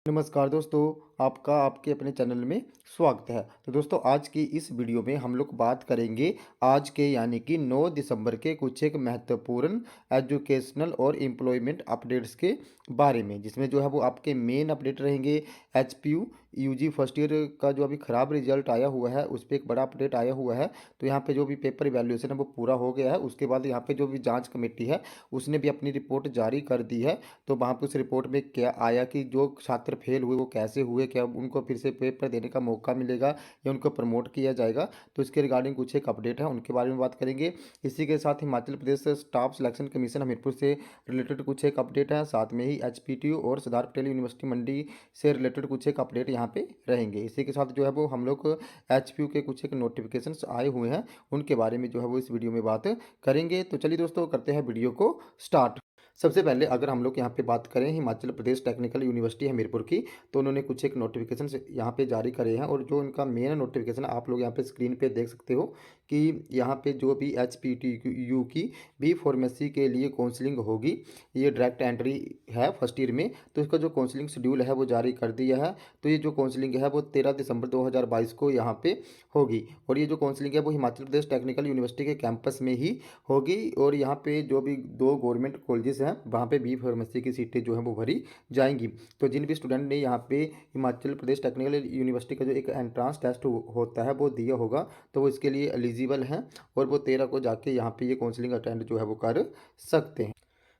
नमस्कार दोस्तों, आपका आपके अपने चैनल में स्वागत है। तो दोस्तों आज की इस वीडियो में हम लोग बात करेंगे आज के यानी कि 9 दिसंबर के कुछ एक महत्वपूर्ण एजुकेशनल और एम्प्लॉयमेंट अपडेट्स के बारे में, जिसमें जो है वो आपके मेन अपडेट रहेंगे। एचपीयू यूजी फर्स्ट ईयर का जो अभी ख़राब रिजल्ट आया हुआ है उस पर एक बड़ा अपडेट आया हुआ है। तो यहाँ पे जो भी पेपर इवैल्यूएशन है वो पूरा हो गया है। उसके बाद यहाँ पे जो भी जाँच कमेटी है उसने भी अपनी रिपोर्ट जारी कर दी है। तो वहाँ पे उस रिपोर्ट में क्या आया कि जो छात्र फेल हुए वो कैसे हुए, क्या उनको फिर से पेपर देने का मौका मिलेगा या उनको प्रमोट किया जाएगा। तो इसके रिगार्डिंग कुछ एक अपडेट है, उनके बारे में बात करेंगे। इसी के साथ Himachal Pradesh staff selection commission Hamirpur से रिलेटेड कुछ एक अपडेट है। साथ में ही एचपीटीयू और सरदार पटेल यूनिवर्सिटी मंडी से रिलेटेड कुछ एक अपडेट यहाँ पे रहेंगे। इसी के साथ जो है वो हम लोग एचपीयू के कुछ एक नोटिफिकेशंस आए हुए हैं, उनके बारे में जो है वो इस वीडियो में बात करेंगे। तो चलिए दोस्तों करते हैं वीडियो को स्टार्ट। सबसे पहले अगर हम लोग यहाँ पे बात करें हिमाचल प्रदेश टेक्निकल यूनिवर्सिटी हमीरपुर की, तो उन्होंने कुछ एक नोटिफिकेशन यहाँ पे जारी करे हैं। और जो इनका मेन नोटिफिकेशन आप लोग यहाँ पे स्क्रीन पे देख सकते हो कि यहाँ पे जो भी एच पी टी यू की बी फार्मेसी के लिए काउंसलिंग होगी, ये डायरेक्ट एंट्री है फर्स्ट ईयर में। तो इसका जो काउंसलिंग शेड्यूल है वो जारी कर दिया है। तो ये जो काउंसलिंग है वो 13 दिसंबर 2022 को यहाँ पे होगी। और ये जो काउंसलिंग है वो हिमाचल प्रदेश टेक्निकल यूनिवर्सिटी के कैंपस में ही होगी। और यहाँ पे जो भी 2 गवर्नमेंट कॉलेजेस हैं वहाँ पे बी फार्मेसी की सीटें जो हैं वो भरी जाएंगी। तो जिन भी स्टूडेंट ने यहाँ पे हिमाचल प्रदेश टेक्निकल यूनिवर्सिटी का जो एक एंट्रांस टेस्ट होता है वो दिया होगा, तो वो इसके लिए एलिजिबल हैं और वो 13 को जाके यहाँ पे ये काउंसलिंग अटेंड जो है वो कर सकते हैं।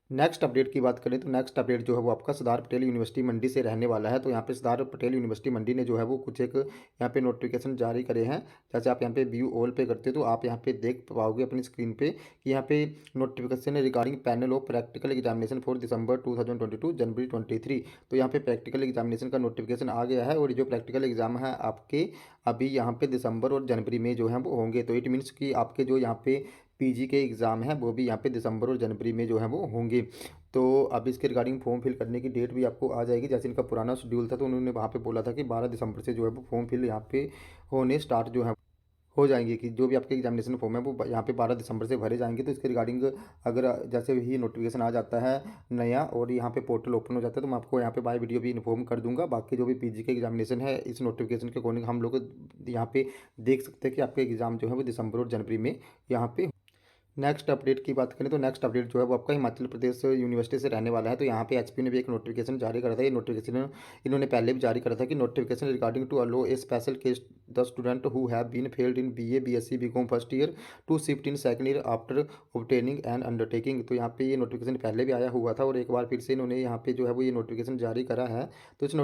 नेक्स्ट अपडेट की बात करें तो नेक्स्ट अपडेट जो है वो आपका सरदार पटेल यूनिवर्सिटी मंडी से रहने वाला है। तो यहाँ पे सरदार पटेल यूनिवर्सिटी मंडी ने जो है वो कुछ एक यहाँ पे नोटिफिकेशन जारी करे हैं। जैसे आप यहाँ पे व्यू ऑल पे करते हो तो आप यहाँ पे देख पाओगे अपनी स्क्रीन पे कि यहाँ पे notification regarding panel of practical examination for December 2022 जनवरी 23। तो यहाँ पे प्रैक्टिकल एग्जामिनेशन का नोटिफिकेशन आ गया है। और जो प्रैक्टिकल एग्जाम है आपके अभी यहाँ पे दिसंबर और जनवरी में जो है वो होंगे। तो इट मीन्स कि आपके जो यहाँ पे पीजी के एग्ज़ाम हैं वो भी यहाँ पे दिसंबर और जनवरी में जो है वो होंगे। तो अब इसके रिगार्डिंग फॉर्म फिल करने की डेट भी आपको आ जाएगी। जैसे इनका पुराना शेड्यूल था तो उन्होंने वहाँ पे बोला था कि 12 दिसंबर से जो है वो फॉर्म फिल यहाँ पे होने स्टार्ट जो है हो जाएंगे, कि जो भी आपके एग्जामिनेशन फॉर्म है वो यहाँ पे 12 दिसंबर से भरे जाएंगे। तो इसके रिगार्डिंग अगर जैसे ही नोटिफिकेशन आ जाता है नया और यहाँ पे पोर्टल ओपन हो जाता है तो मैं आपको यहाँ पे बाय वीडियो भी इन्फॉर्म कर दूंगा। बाकी जो भी पीजी के एग्जामिनेशन है इस नोटिफिकेशन के अकॉर्डिंग हम लोग यहाँ पे देख सकते हैं कि आपके एग्ज़ाम जो है वो दिसंबर और जनवरी में यहाँ पे। नेक्स्ट अपडेट की बात करें तो नेक्स्ट अपडेट जो है वो आपका हिमाचल प्रदेश यूनिवर्सिटी से रहने वाला है। तो यहाँ पे एचपी ने भी एक नोटिफिकेशन जारी करा था। ये नोटिफिकेशन इन्होंने पहले भी जारी करा था कि notification regarding to allow a special case the student who have been failed in BA BSc BCom first year to shift in second year after obtaining and undertaking. तो यहाँ पे ये नोटिफिकेशन पहले भी आया हुआ था और एक बार फिर से इन्होंने यहाँ पे जो है वो ये नोटिफिकेशन जारी करा है। तो इस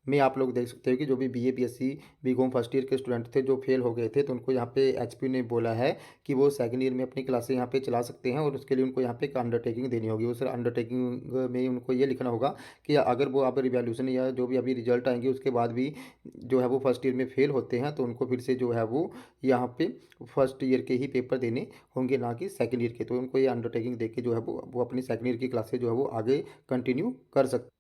में आप लोग देख सकते हो कि जो भी BA BSc BCom first year के स्टूडेंट थे जो फेल हो गए थे तो उनको यहाँ पे एचपी ने बोला है कि वो सेकंड ईयर में अपनी क्लासें यहाँ पे चला सकते हैं। और उसके लिए उनको यहाँ पे एक अंडरटेकिंग देनी होगी। उस अंडरटेकिंग में उनको ये लिखना होगा कि अगर वो अब रिवैल्यूएशन या जो भी अभी रिजल्ट आएंगे उसके बाद भी जो है वो फर्स्ट ईयर में फेल होते हैं तो उनको फिर से जो है वो यहाँ पे फर्स्ट ईयर के ही पेपर देने होंगे, ना कि सेकेंड ईयर के। तो उनको ये अंडरटेकिंग दे के जो है वो अपनी सेकेंड ईयर की क्लासेज जो है वो आगे कंटिन्यू कर सकते।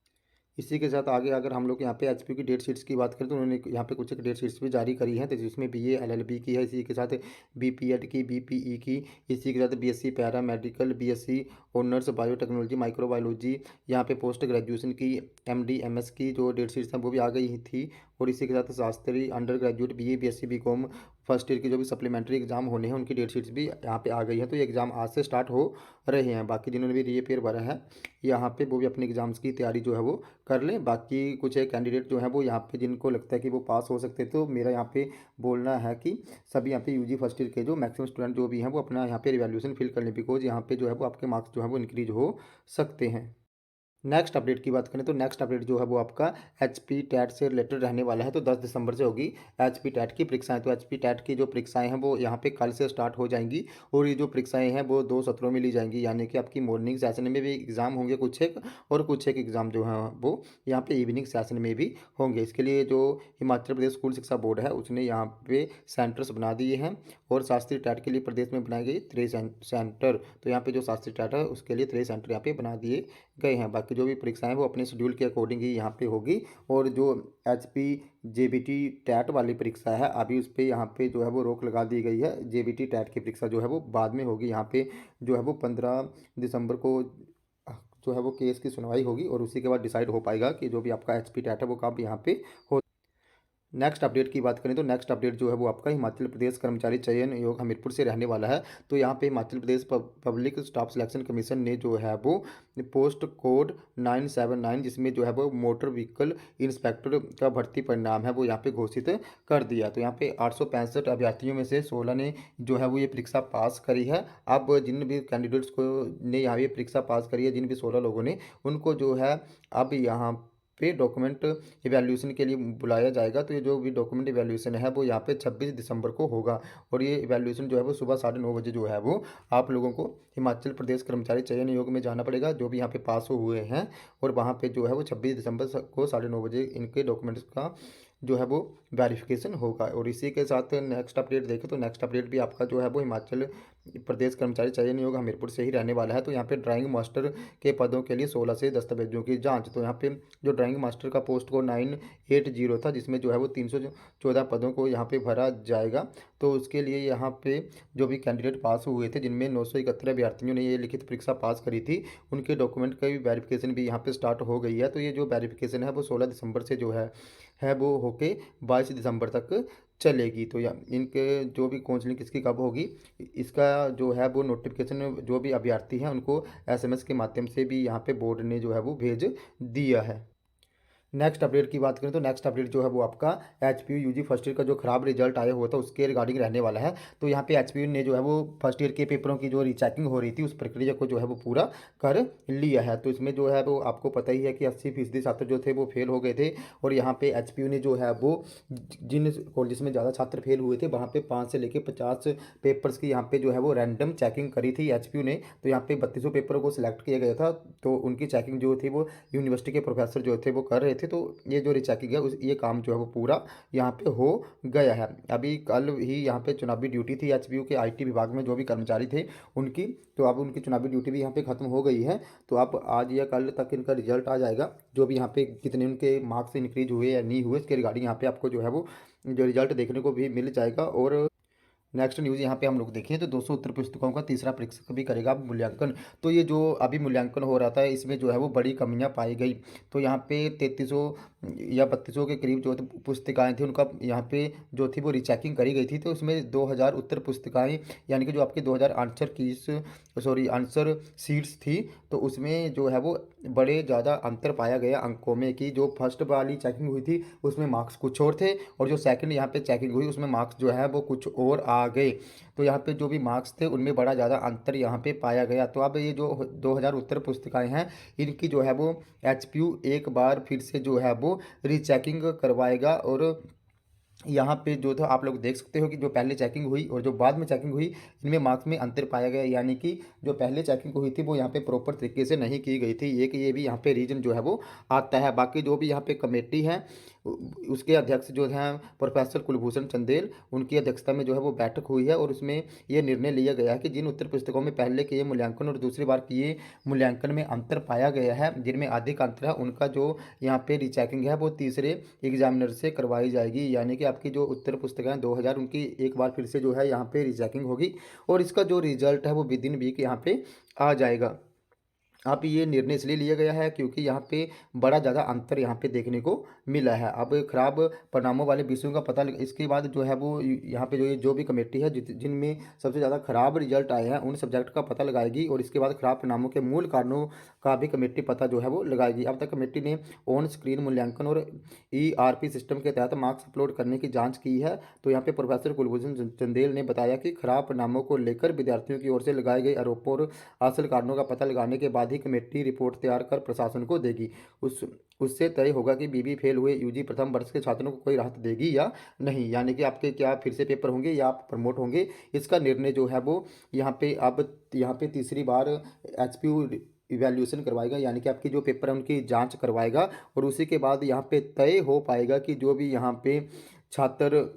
इसी के साथ आगे अगर हम लोग यहाँ पे एचपी की डेट शीट्स की बात करें तो उन्होंने यहाँ पे कुछ एक डेट शीट्स भी जारी करी हैं। तो जिसमें बीए एलएलबी की है, इसी के साथ बीपीएड की, बीपीई की, इसी के साथ BSc para medical, BSc honours biotechnology microbiology, यहाँ पे पोस्ट ग्रेजुएशन की एमडी एमएस की जो डेट शीट्स हैं वो भी आ गई थी। और इसी के साथ Shastri undergraduate BA BSc BCom first year की जो भी सप्लीमेंट्री एग्जाम होने हैं उनकी डेट शीट्स भी यहाँ पे आ गई हैं। तो ये एग्ज़ाम आज से स्टार्ट हो रहे हैं। बाकी जिन्होंने भी रीअपेयर भरा है यहाँ पे वो भी अपने एग्जाम्स की तैयारी जो है वो कर लें। बाकी कुछ एक कैंडिडेट जो है वो यहाँ पे जिनको लगता है कि वो पास हो सकते, तो मेरा यहाँ पे बोलना है कि सभी यहाँ पे यूजी फर्स्ट ईयर के जो मैक्सिमम स्टूडेंट जो भी हैं वो अपना यहाँ पे रिवैल्यूएशन फिल कर लें, बिकॉज यहाँ पे जो है वो आपके मार्क्स जो है वो इंक्रीज हो सकते हैं। नेक्स्ट अपडेट की बात करें तो नेक्स्ट अपडेट जो है वो आपका एच पी टैट से रिलेटेड रहने वाला है। तो 10 दिसंबर से होगी एच पी टैट की परीक्षाएं। तो एच पी टैट की जो परीक्षाएं हैं वो यहाँ पे कल से स्टार्ट हो जाएंगी। और ये जो परीक्षाएं हैं वो 2 सत्रों में ली जाएंगी, यानी कि आपकी मॉर्निंग सेशन में भी एग्जाम होंगे कुछ एक, और कुछ एक एग्जाम जो है वो यहाँ पे इवनिंग सेशन में भी होंगे। इसके लिए जो हिमाचल प्रदेश स्कूल शिक्षा बोर्ड है उसने यहाँ पे सेंटर्स बना दिए हैं। और शास्त्री टैट के लिए प्रदेश में बनाए गए 3 सेंटर। तो यहाँ पे जो शास्त्री टैट है उसके लिए 3 सेंटर यहाँ पे बना दिए गए हैं। बाकी जो भी परीक्षाएं वो अपने शेड्यूल के अकॉर्डिंग ही यहाँ पे होगी। और जो एच पी जेबीटी टैट वाली परीक्षा है अभी उस पर यहाँ पे जो है वो रोक लगा दी गई है। जेबीटी टैट की परीक्षा जो है वो बाद में होगी। यहाँ पे जो है वो 15 दिसंबर को जो है वो केस की सुनवाई होगी और उसी के बाद डिसाइड हो पाएगा कि जो भी आपका एचपी टेट है वो कब यहाँ पे हो। नेक्स्ट अपडेट की बात करें तो नेक्स्ट अपडेट जो है वो आपका हिमाचल प्रदेश कर्मचारी चयन आयोग हमीरपुर से रहने वाला है। तो यहाँ पे Himachal Pradesh public staff selection commission ने जो है वो पोस्ट कोड 979 जिसमें जो है वो मोटर व्हीकल इंस्पेक्टर का भर्ती परिणाम है वो यहाँ पे घोषित कर दिया। तो यहाँ पे 865 अभ्यर्थियों में से 16 ने जो है वो ये परीक्षा पास करी है। अब जिन भी कैंडिडेट्स को ने यहाँ ये परीक्षा पास करी है, जिन भी 16 लोगों ने, उनको जो है अब यहाँ पे डॉक्यूमेंट इवैल्यूएशन के लिए बुलाया जाएगा। तो ये जो भी डॉक्यूमेंट इवैल्यूएशन है वो यहाँ पे 26 दिसंबर को होगा और ये इवैल्यूएशन जो है वो सुबह 9:30 बजे जो है वो आप लोगों को हिमाचल प्रदेश कर्मचारी चयन आयोग में जाना पड़ेगा, जो भी यहाँ पे पास हुए हैं। और वहाँ पे जो है वो 26 दिसंबर को 9:30 बजे इनके डॉक्यूमेंट्स का जो है वो वेरिफिकेशन होगा। और इसी के साथ नेक्स्ट अपडेट देखें तो नेक्स्ट अपडेट भी आपका जो है वो हिमाचल प्रदेश कर्मचारी चयन आयोग हमीरपुर से ही रहने वाला है। तो यहाँ पे ड्राइंग मास्टर के पदों के लिए 16 से दस्तावेजों की जांच। तो यहाँ पे जो ड्राइंग मास्टर का पोस्ट को 980 था, जिसमें जो है वो 314 पदों को यहाँ पे भरा जाएगा। तो उसके लिए यहाँ पे जो भी कैंडिडेट पास हुए थे, जिनमें 971 अभ्यर्थियों ने ये लिखित परीक्षा पास करी थी, उनके डॉक्यूमेंट का भी वेरिफिकेशन भी यहाँ पे स्टार्ट हो गई है। तो ये जो वेरिफिकेशन है वो 16 दिसंबर से जो है वो होके 22 दिसंबर तक चलेगी। तो या इनके जो भी काउंसलिंग किसकी कब होगी, इसका जो है वो नोटिफिकेशन जो भी अभ्यर्थी हैं उनको एसएमएस के माध्यम से भी यहाँ पे बोर्ड ने जो है वो भेज दिया है। नेक्स्ट अपडेट की बात करें तो नेक्स्ट अपडेट जो है वो आपका एचपीयू यूजी फर्स्ट ईयर का जो खराब रिजल्ट आया हुआ था उसके रिगार्डिंग रहने वाला है। तो यहाँ पे एचपीयू ने जो है वो फर्स्ट ईयर के पेपरों की जो रीचेकिंग हो रही थी उस प्रक्रिया को जो है वो पूरा कर लिया है। तो इसमें जो है वो आपको पता ही है कि 80% छात्र जो थे वो फेल हो गए थे। और यहाँ पे एचपीयू ने जो है वो जिन कॉलेज में ज़्यादा छात्र फेल हुए थे वहाँ पे 5 से लेकर 50 पेपर्स की यहाँ पे जो है वो रैंडम चेकिंग करी थी एचपीयू ने। तो यहाँ पे 32 पेपरों को सिलेक्ट किया गया था। तो उनकी चेकिंग जो थी वो यूनिवर्सिटी के प्रोफेसर जो थे वो कर रहे थे। तो ये जो रीचेकिंग है ये काम जो है वो पूरा यहाँ पे हो गया है। अभी कल ही यहाँ पे चुनावी ड्यूटी थी एचपीयू के आईटी विभाग में जो भी कर्मचारी थे उनकी। तो अब उनकी चुनावी ड्यूटी भी यहाँ पे ख़त्म हो गई है। तो अब आज या कल तक इनका रिजल्ट आ जाएगा, जो भी यहाँ पे कितने उनके मार्क्स इंक्रीज हुए या नहीं हुए इसके रिगार्डिंग यहाँ पे आपको जो है वो जो रिजल्ट देखने को भी मिल जाएगा। और नेक्स्ट न्यूज़ यहाँ पे हम लोग देखें तो 200 उत्तर पुस्तिकाओं का तीसरा परीक्षक भी करेगा मूल्यांकन। तो ये जो अभी मूल्यांकन हो रहा था इसमें जो है वो बड़ी कमियां पाई गई। तो यहाँ पे 3300 या 3200 के करीब जो पुस्तिकाएं थी उनका यहाँ पे जो थी वो रीचेकिंग करी गई थी। तो इसमें 2000 उत्तर पुस्तिकाएं यानी कि जो आपके 2000 आंसर सीट्स थी, तो उसमें जो है वो बड़े ज़्यादा अंतर पाया गया अंकों में कि जो फर्स्ट वाली चेकिंग हुई थी उसमें मार्क्स कुछ और थे और जो सेकंड यहाँ पे चेकिंग हुई उसमें मार्क्स जो है वो कुछ और आ गए। तो यहाँ पे जो भी मार्क्स थे उनमें बड़ा ज़्यादा अंतर यहाँ पे पाया गया। तो अब ये जो 2000 उत्तर पुस्तिकाएं हैं इनकी जो है वो एचपीयू एक बार फिर से जो है वो रीचेकिंग करवाएगा। और यहाँ पे जो था आप लोग देख सकते हो कि जो पहले चेकिंग हुई और जो बाद में चेकिंग हुई इनमें मार्क्स में अंतर पाया गया, यानी कि जो पहले चेकिंग हुई थी वो यहाँ पे प्रॉपर तरीके से नहीं की गई थी। एक ये भी यहाँ पे रीजन जो है वो आता है। बाकी जो भी यहाँ पे कमेटी है उसके अध्यक्ष जो हैं प्रोफेसर कुलभूषण चंदेल, उनकी अध्यक्षता में जो है वो बैठक हुई है और उसमें ये निर्णय लिया गया है कि जिन उत्तर पुस्तकों में पहले किए मूल्यांकन और दूसरी बार किए मूल्यांकन में अंतर पाया गया है, जिनमें अधिक अंतर है, उनका जो यहाँ पे रीचेकिंग है वो तीसरे एग्जामिनर से करवाई जाएगी। यानी कि आपकी जो उत्तर पुस्तिकाएं 2000 उनकी एक बार फिर से जो है यहाँ पे रीचेकिंग होगी और इसका जो रिजल्ट है वो विद इन वीक यहाँ पे आ जाएगा। अब ये निर्णय इसलिए लिया गया है क्योंकि यहाँ पे बड़ा ज़्यादा अंतर यहाँ पे देखने को मिला है। अब खराब परिणामों वाले विषयों का पता इसके बाद जो है वो यहाँ पे जो भी कमेटी है जिनमें सबसे ज़्यादा खराब रिजल्ट आए हैं उन सब्जेक्ट का पता लगाएगी और इसके बाद खराब परिणामों के मूल कारणों का भी कमेटी पता जो है वो लगाएगी। अब तक कमेटी ने ऑन स्क्रीन मूल्यांकन और ईआरपी सिस्टम के तहत मार्क्स अपलोड करने की जाँच की है। तो यहाँ पे प्रोफेसर कुलभूषण चंदेल ने बताया कि खराब परिणामों को लेकर विद्यार्थियों की ओर से लगाए गए आरोपों और असल कारणों का पता लगाने के बाद ही कमेटी रिपोर्ट तैयार कर प्रशासन को देगी। उससे तय होगा कि बीबी फेल हुए यूजी प्रथम वर्ष के छात्रों को कोई राहत देगी या नहीं, यानी कि आपके क्या फिर से पेपर होंगे या आप प्रमोट होंगे। इसका निर्णय जो है वो यहाँ पे अब यहाँ पे तीसरी बार एचपीयू इवैल्यूएशन करवाएगा, यानी कि आपकी जो पेपर है उनकी जांच करवाएगा और उसी के बाद यहाँ पे तय हो पाएगा कि जो भी यहाँ पे छात्र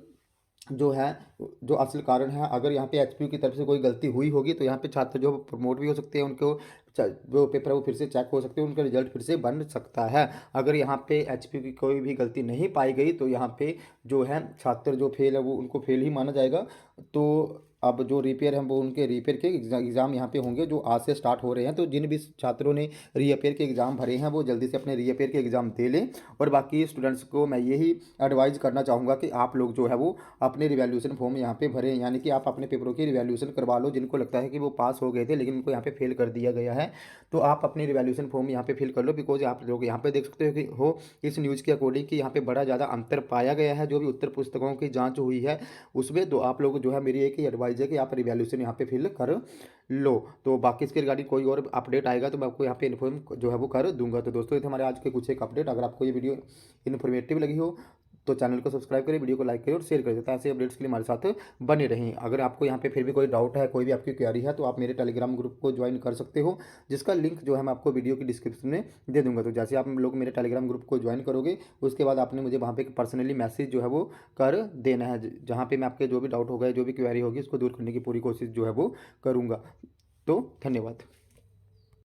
जो है जो असल कारण है, अगर यहाँ पे एचपीयू की तरफ से कोई गलती हुई होगी तो यहाँ पे छात्र जो प्रमोट भी हो सकते हैं, उनको जो पेपर है वो फिर से चेक हो सकते हैं, उनका रिजल्ट फिर से बन सकता है। अगर यहाँ पे एचपीयू की कोई भी गलती नहीं पाई गई तो यहाँ पे जो है छात्र जो फेल है वो उनको फेल ही माना जाएगा। तो अब जो रीपेयर हैं वो उनके रीपेयर के एग्ज़ाम यहाँ पे होंगे जो आज से स्टार्ट हो रहे हैं। तो जिन भी छात्रों ने रीअपेयर के एग्ज़ाम भरे हैं वो जल्दी से अपने रीअपेयर के एग्ज़ाम दे लें। और बाकी स्टूडेंट्स को मैं यही एडवाइस करना चाहूँगा कि आप लोग जो है वो अपने रिवैल्यूएशन फॉर्म यहाँ पे भरें, यानी कि आप अपने पेपरों की रिवैल्यूएशन करवा लो। जिनको लगता है कि वो पास हो गए थे लेकिन उनको यहाँ पे फेल कर दिया गया है, तो आप अपनी रिवैल्यूएशन फॉर्म यहाँ पे फिल कर लो। बिकॉज आप लोग यहाँ पे देख सकते हो कि इस न्यूज़ के अकॉर्डिंग कि यहाँ पे बड़ा ज़्यादा अंतर पाया गया है। जो भी उत्तर पुस्तकों की जाँच हुई है उसमें, तो आप लोग जो है मेरी एक ही एडवाइस है कि आप रिवैल्यूएशन यहाँ पे फिल कर लो। तो बाकी इसके रिगार्डिंग कोई और अपडेट आएगा तो मैं आपको यहाँ पे इन्फॉर्म जो है वो कर दूंगा। तो दोस्तों ये थे हमारे आज के कुछ एक अपडेट। अगर आपको ये वीडियो इन्फॉर्मेटिव लगी हो तो चैनल को सब्सक्राइब करें, वीडियो को लाइक करें और शेयर करें ताकि ऐसे अपडेट्स के लिए हमारे साथ बने रहें। अगर आपको यहाँ पे फिर भी कोई डाउट है, कोई भी आपकी क्वेरी है, तो आप मेरे टेलीग्राम ग्रुप को ज्वाइन कर सकते हो, जिसका लिंक जो है मैं आपको वीडियो की डिस्क्रिप्शन में दे दूंगा। तो जैसे आप लोग मेरे टेलीग्राम ग्रुप को ज्वाइन करोगे उसके बाद आपने मुझे वहाँ पे पर्सनली मैसेज जो है वो कर देना है, जहाँ पे मैं आपके जो भी डाउट होगा, जो भी क्वेरी होगी उसको दूर करने की पूरी कोशिश जो है वो करूँगा। तो धन्यवाद।